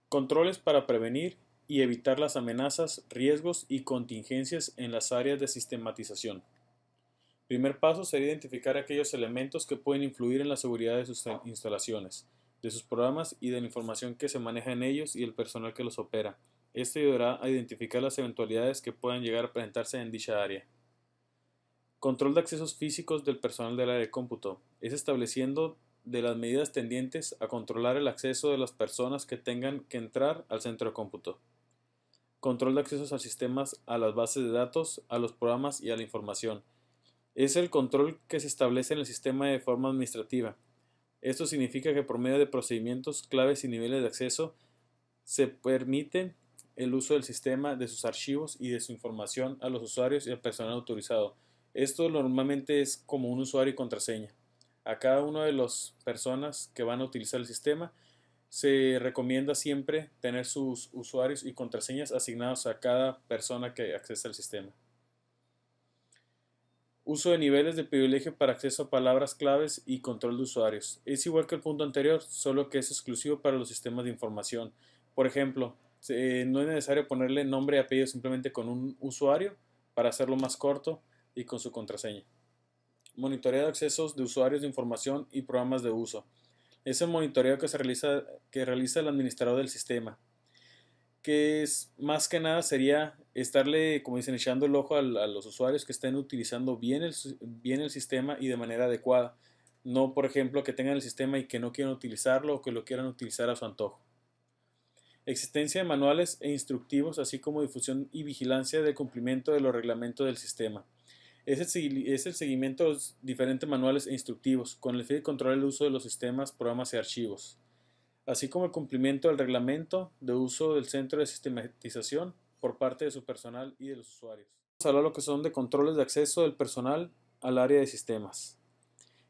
Controles para prevenir y evitar las amenazas, riesgos y contingencias en las áreas de sistematización. Primer paso sería identificar aquellos elementos que pueden influir en la seguridad de sus instalaciones, de sus programas y de la información que se maneja en ellos y el personal que los opera. Esto ayudará a identificar las eventualidades que puedan llegar a presentarse en dicha área. Control de accesos físicos del personal del área de cómputo. Es estableciendo de las medidas tendientes a controlar el acceso de las personas que tengan que entrar al centro de cómputo. Control de accesos a sistemas, a las bases de datos, a los programas y a la información. Es el control que se establece en el sistema de forma administrativa. Esto significa que por medio de procedimientos, claves y niveles de acceso se permite el uso del sistema, de sus archivos y de su información a los usuarios y al personal autorizado. Esto normalmente es como un usuario y contraseña. A cada una de las personas que van a utilizar el sistema se recomienda siempre tener sus usuarios y contraseñas asignados a cada persona que accesa al sistema. Uso de niveles de privilegio para acceso a palabras claves y control de usuarios. Es igual que el punto anterior, solo que es exclusivo para los sistemas de información. Por ejemplo, no es necesario ponerle nombre y apellido simplemente con un usuario para hacerlo más corto y con su contraseña. Monitoreo de accesos de usuarios de información y programas de uso. Es el monitoreo que realiza el administrador del sistema, que es más que nada sería estarle, como dicen, echando el ojo a los usuarios que estén utilizando bien el sistema y de manera adecuada. No, por ejemplo, que tengan el sistema y que no quieran utilizarlo o que lo quieran utilizar a su antojo. Existencia de manuales e instructivos, así como difusión y vigilancia del cumplimiento de los reglamentos del sistema. Es el seguimiento de los diferentes manuales e instructivos, con el fin de controlar el uso de los sistemas, programas y archivos, así como el cumplimiento del reglamento de uso del centro de sistematización por parte de su personal y de los usuarios. Vamos a hablar de lo que son de controles de acceso del personal al área de sistemas.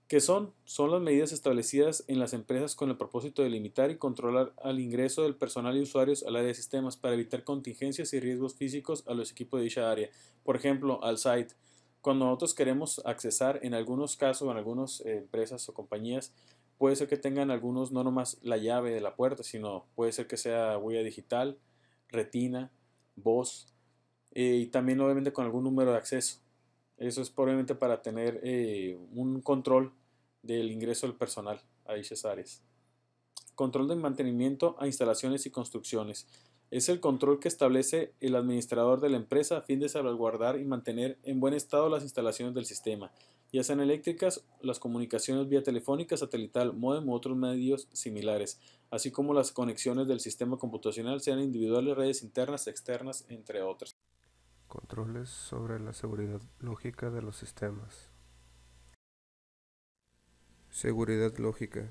¿Qué son? Son las medidas establecidas en las empresas con el propósito de limitar y controlar el ingreso del personal y usuarios al área de sistemas para evitar contingencias y riesgos físicos a los equipos de dicha área. Por ejemplo, al site. Cuando nosotros queremos accesar, en algunos casos, en algunas empresas o compañías, puede ser que tengan algunos no nomás la llave de la puerta, sino puede ser que sea huella digital, retina, voz y también obviamente con algún número de acceso. Eso es probablemente para tener un control del ingreso del personal a dichas áreas. Control de mantenimiento a instalaciones y construcciones. Es el control que establece el administrador de la empresa a fin de salvaguardar y mantener en buen estado las instalaciones del sistema, ya sean eléctricas, las comunicaciones vía telefónica, satelital, módem u otros medios similares, así como las conexiones del sistema computacional, sean individuales, redes internas, externas, entre otras. Controles sobre la seguridad lógica de los sistemas. Seguridad lógica.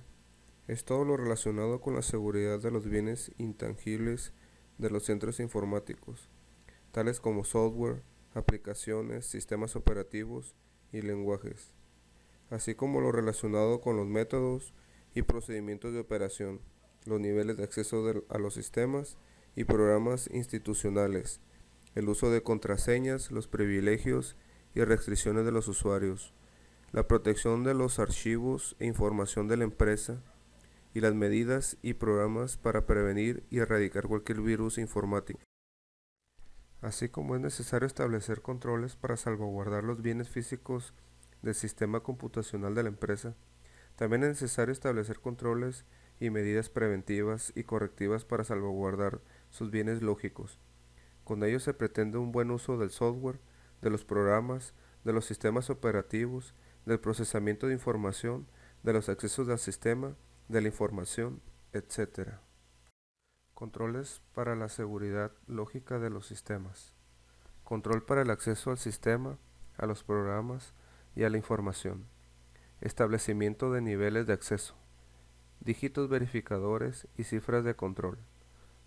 Es todo lo relacionado con la seguridad de los bienes intangibles de los centros informáticos, tales como software, aplicaciones, sistemas operativos y lenguajes, así como lo relacionado con los métodos y procedimientos de operación, los niveles de acceso a los sistemas y programas institucionales, el uso de contraseñas, los privilegios y restricciones de los usuarios, la protección de los archivos e información de la empresa y las medidas y programas para prevenir y erradicar cualquier virus informático. Así como es necesario establecer controles para salvaguardar los bienes físicos del sistema computacional de la empresa, también es necesario establecer controles y medidas preventivas y correctivas para salvaguardar sus bienes lógicos. Con ello se pretende un buen uso del software, de los programas, de los sistemas operativos, del procesamiento de información, de los accesos al sistema, de la información, etc. Controles para la seguridad lógica de los sistemas. Control para el acceso al sistema, a los programas y a la información. Establecimiento de niveles de acceso. Dígitos verificadores y cifras de control.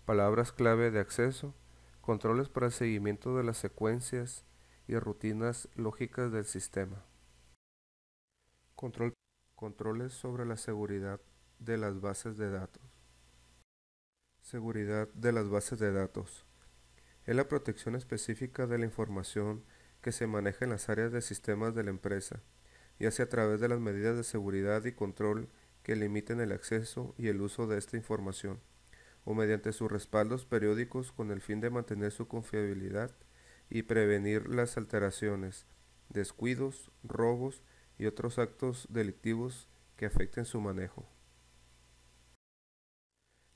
Palabras clave de acceso. Controles para el seguimiento de las secuencias y rutinas lógicas del sistema. Controles sobre la seguridad de las bases de datos. Seguridad de las bases de datos. Es la protección específica de la información que se maneja en las áreas de sistemas de la empresa, ya sea a través de las medidas de seguridad y control que limiten el acceso y el uso de esta información, o mediante sus respaldos periódicos con el fin de mantener su confiabilidad y prevenir las alteraciones, descuidos, robos y otros actos delictivos que afecten su manejo.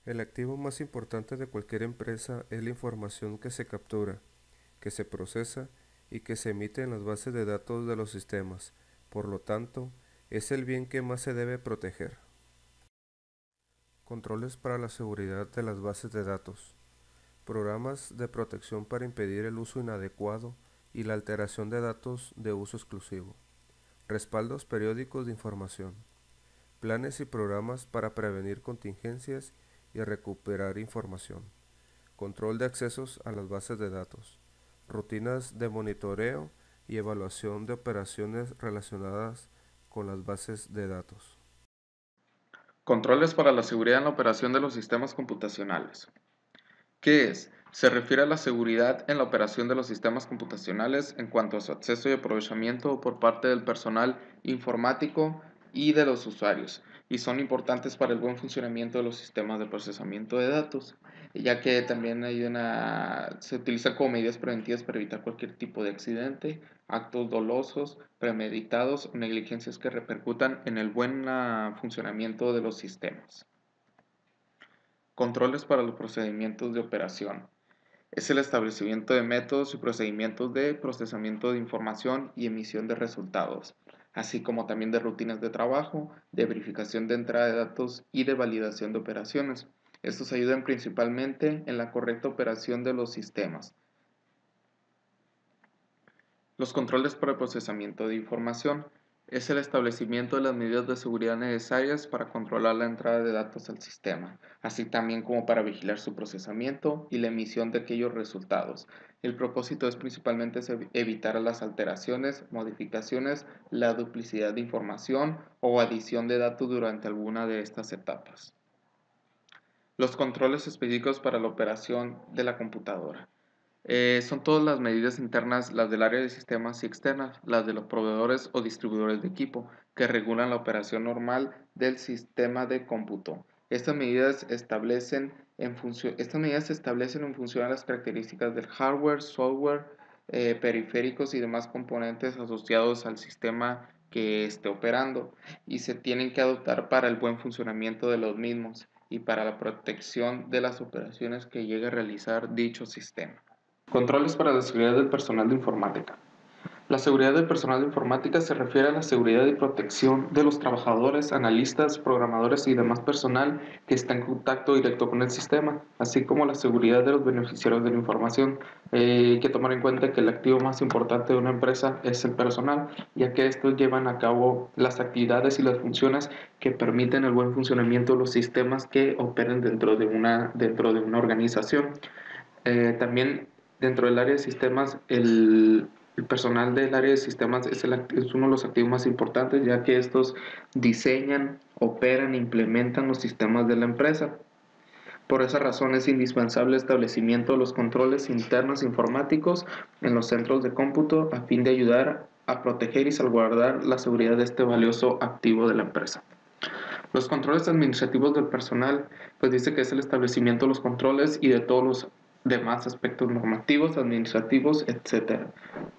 El activo más importante de cualquier empresa es la información que se captura, que se procesa y que se emite en las bases de datos de los sistemas. Por lo tanto, es el bien que más se debe proteger. Controles para la seguridad de las bases de datos. Programas de protección para impedir el uso inadecuado y la alteración de datos de uso exclusivo. Respaldos periódicos de información. Planes y programas para prevenir contingencias y recuperar información. Control de accesos a las bases de datos. Rutinas de monitoreo y evaluación de operaciones relacionadas con las bases de datos. Controles para la seguridad en la operación de los sistemas computacionales. ¿Qué es? Se refiere a la seguridad en la operación de los sistemas computacionales en cuanto a su acceso y aprovechamiento por parte del personal informático y de los usuarios, y son importantes para el buen funcionamiento de los sistemas de procesamiento de datos, ya que también se utilizan como medidas preventivas para evitar cualquier tipo de accidente, actos dolosos, premeditados o negligencias que repercutan en el buen funcionamiento de los sistemas. Controles para los procedimientos de operación. Es el establecimiento de métodos y procedimientos de procesamiento de información y emisión de resultados, así como también de rutinas de trabajo, de verificación de entrada de datos y de validación de operaciones. Estos ayudan principalmente en la correcta operación de los sistemas. Los controles para el procesamiento de información es el establecimiento de las medidas de seguridad necesarias para controlar la entrada de datos al sistema, así también como para vigilar su procesamiento y la emisión de aquellos resultados. El propósito es principalmente evitar las alteraciones, modificaciones, la duplicidad de información o adición de datos durante alguna de estas etapas. Los controles específicos para la operación de la computadora. Son todas las medidas internas, las del área de sistemas y externas, las de los proveedores o distribuidores de equipo, que regulan la operación normal del sistema de cómputo. Estas medidas se establecen en función a las características del hardware, software, periféricos y demás componentes asociados al sistema que esté operando y se tienen que adoptar para el buen funcionamiento de los mismos y para la protección de las operaciones que llegue a realizar dicho sistema. Controles para la seguridad del personal de informática. La seguridad del personal de informática se refiere a la seguridad y protección de los trabajadores, analistas, programadores y demás personal que está en contacto directo con el sistema, así como la seguridad de los beneficiarios de la información. Hay que tomar en cuenta que el activo más importante de una empresa es el personal, ya que estos llevan a cabo las actividades y las funciones que permiten el buen funcionamiento de los sistemas que operen dentro de una organización. También dentro del área de sistemas, el personal del área de sistemas es uno de los activos más importantes, ya que estos diseñan, operan e implementan los sistemas de la empresa. Por esa razón es indispensable el establecimiento de los controles internos informáticos en los centros de cómputo a fin de ayudar a proteger y salvaguardar la seguridad de este valioso activo de la empresa. Los controles administrativos del personal, pues dice que es el establecimiento de los controles y de todos los demás aspectos normativos, administrativos, etc.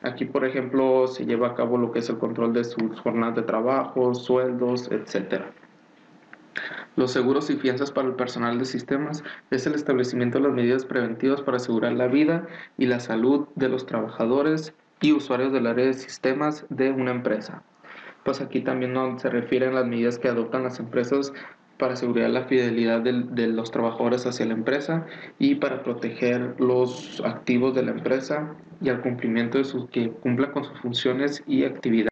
Aquí, por ejemplo, se lleva a cabo lo que es el control de sus jornadas de trabajo, sueldos, etc. Los seguros y fianzas para el personal de sistemas es el establecimiento de las medidas preventivas para asegurar la vida y la salud de los trabajadores y usuarios del área de sistemas de una empresa. Pues aquí también se refieren a las medidas que adoptan las empresas para asegurar la fidelidad de los trabajadores hacia la empresa y para proteger los activos de la empresa y al cumplimiento de que cumpla con sus funciones y actividades.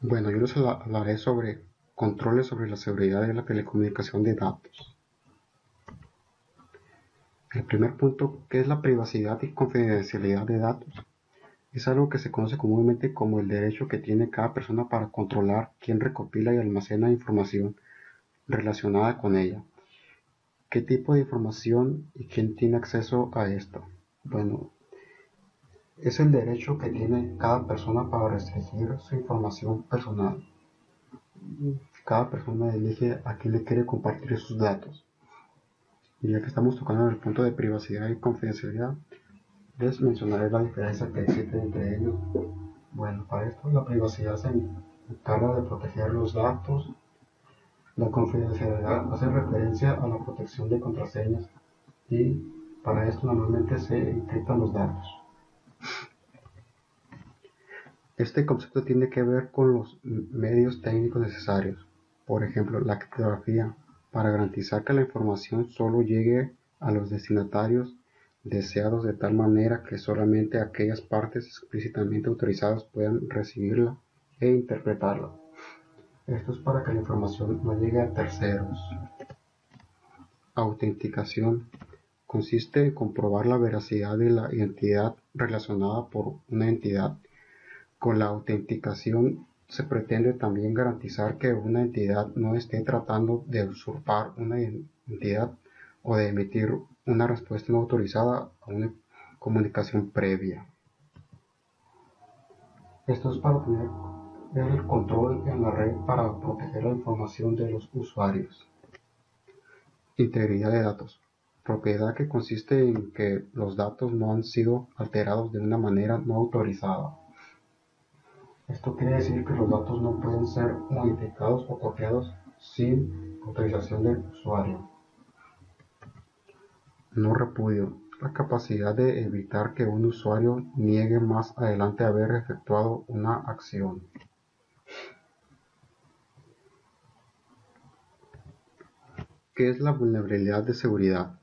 Bueno, yo les hablaré sobre controles sobre la seguridad de la telecomunicación de datos. El primer punto, ¿qué es la privacidad y confidencialidad de datos? Es algo que se conoce comúnmente como el derecho que tiene cada persona para controlar quién recopila y almacena información relacionada con ella. ¿Qué tipo de información y quién tiene acceso a esto? Bueno, es el derecho que tiene cada persona para restringir su información personal. cada persona elige a quién le quiere compartir sus datos. Y ya que estamos tocando en el punto de privacidad y confidencialidad, les mencionaré la diferencia que existe entre ellos. Bueno, para esto la privacidad se encarga de proteger los datos. La confidencialidad hace referencia a la protección de contraseñas y para esto normalmente se encriptan los datos. Este concepto tiene que ver con los medios técnicos necesarios, por ejemplo la criptografía, para garantizar que la información solo llegue a los destinatarios deseados de tal manera que solamente aquellas partes explícitamente autorizadas puedan recibirla e interpretarla. Esto es para que la información no llegue a terceros. Autenticación consiste en comprobar la veracidad de la identidad relacionada por una entidad. Con la autenticación se pretende también garantizar que una entidad no esté tratando de usurpar una identidad o de emitir una respuesta no autorizada a una comunicación previa. Esto es para tener el control en la red para proteger la información de los usuarios. Integridad de datos. Propiedad que consiste en que los datos no han sido alterados de una manera no autorizada. Esto quiere decir que los datos no pueden ser modificados o copiados sin autorización del usuario. No repudio. La capacidad de evitar que un usuario niegue más adelante haber efectuado una acción. ¿Qué es la vulnerabilidad de seguridad?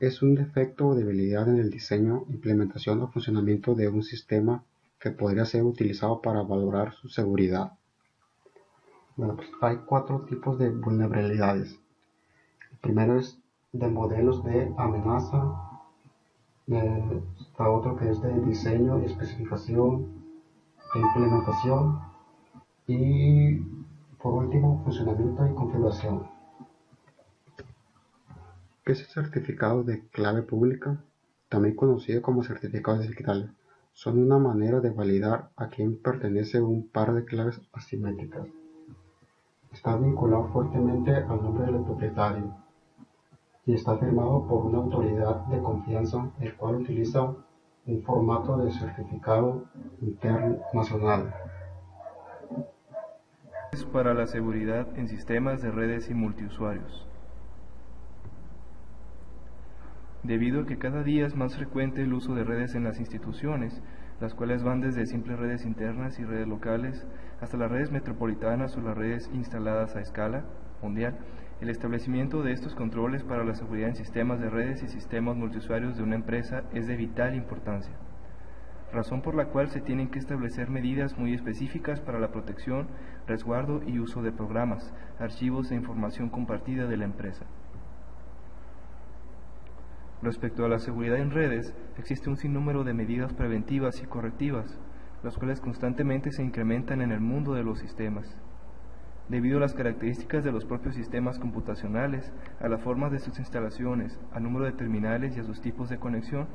Es un defecto o debilidad en el diseño, implementación o funcionamiento de un sistema que podría ser utilizado para valorar su seguridad. Bueno, pues hay 4 tipos de vulnerabilidades. El primero es de modelos de amenaza, está otro que es de diseño y especificación, de implementación y por último funcionamiento y configuración. ¿Qué es el certificado de clave pública? También conocido como certificados digitales. Son una manera de validar a quién pertenece un par de claves asimétricas. Está vinculado fuertemente al nombre del propietario y está firmado por una autoridad de confianza, el cual utiliza un formato de certificado internacional. Para la seguridad en sistemas de redes y multiusuarios. Debido a que cada día es más frecuente el uso de redes en las instituciones, las cuales van desde simples redes internas y redes locales hasta las redes metropolitanas o las redes instaladas a escala mundial, el establecimiento de estos controles para la seguridad en sistemas de redes y sistemas multiusuarios de una empresa es de vital importancia, razón por la cual se tienen que establecer medidas muy específicas para la protección, resguardo y uso de programas, archivos e información compartida de la empresa. Respecto a la seguridad en redes, existe un sinnúmero de medidas preventivas y correctivas, las cuales constantemente se incrementan en el mundo de los sistemas. Debido a las características de los propios sistemas computacionales, a la forma de sus instalaciones, al número de terminales y a sus tipos de conexión,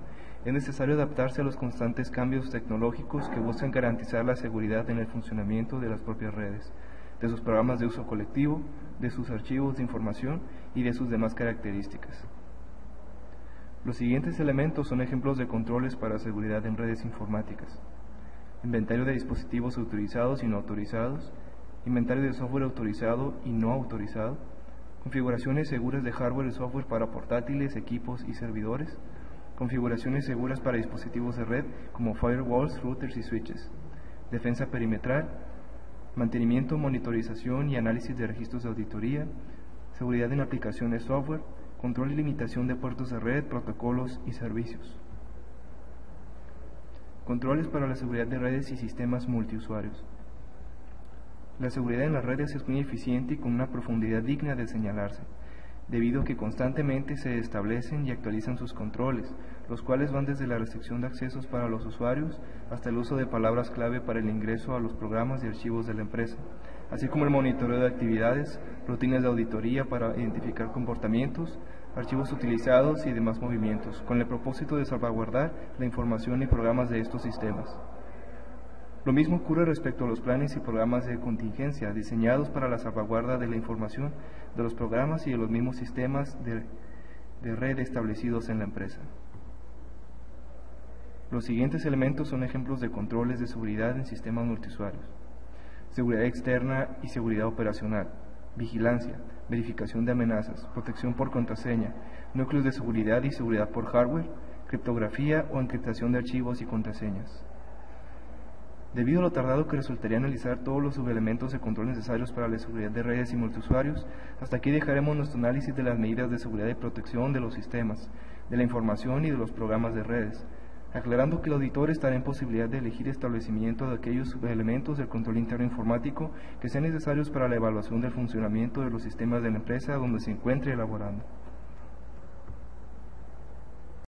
es necesario adaptarse a los constantes cambios tecnológicos que buscan garantizar la seguridad en el funcionamiento de las propias redes, de sus programas de uso colectivo, de sus archivos de información y de sus demás características. Los siguientes elementos son ejemplos de controles para seguridad en redes informáticas: inventario de dispositivos autorizados y no autorizados, inventario de software autorizado y no autorizado, configuraciones seguras de hardware y software para portátiles, equipos y servidores, configuraciones seguras para dispositivos de red como firewalls, routers y switches, defensa perimetral, mantenimiento, monitorización y análisis de registros de auditoría, seguridad en aplicaciones software, control y limitación de puertos de red, protocolos y servicios. Controles para la seguridad de redes y sistemas multiusuarios. La seguridad en las redes es muy eficiente y con una profundidad digna de señalarse, debido a que constantemente se establecen y actualizan sus controles, los cuales van desde la restricción de accesos para los usuarios hasta el uso de palabras clave para el ingreso a los programas y archivos de la empresa, así como el monitoreo de actividades, rutinas de auditoría para identificar comportamientos, archivos utilizados y demás movimientos, con el propósito de salvaguardar la información y programas de estos sistemas. Lo mismo ocurre respecto a los planes y programas de contingencia diseñados para la salvaguarda de la información de los programas y de los mismos sistemas de red establecidos en la empresa. Los siguientes elementos son ejemplos de controles de seguridad en sistemas multiusuarios: seguridad externa y seguridad operacional, vigilancia, verificación de amenazas, protección por contraseña, núcleos de seguridad y seguridad por hardware, criptografía o encriptación de archivos y contraseñas. Debido a lo tardado que resultaría analizar todos los subelementos de control necesarios para la seguridad de redes y multiusuarios, hasta aquí dejaremos nuestro análisis de las medidas de seguridad y protección de los sistemas, de la información y de los programas de redes, aclarando que el auditor estará en posibilidad de elegir establecimiento de aquellos subelementos del control interno informático que sean necesarios para la evaluación del funcionamiento de los sistemas de la empresa donde se encuentre elaborando.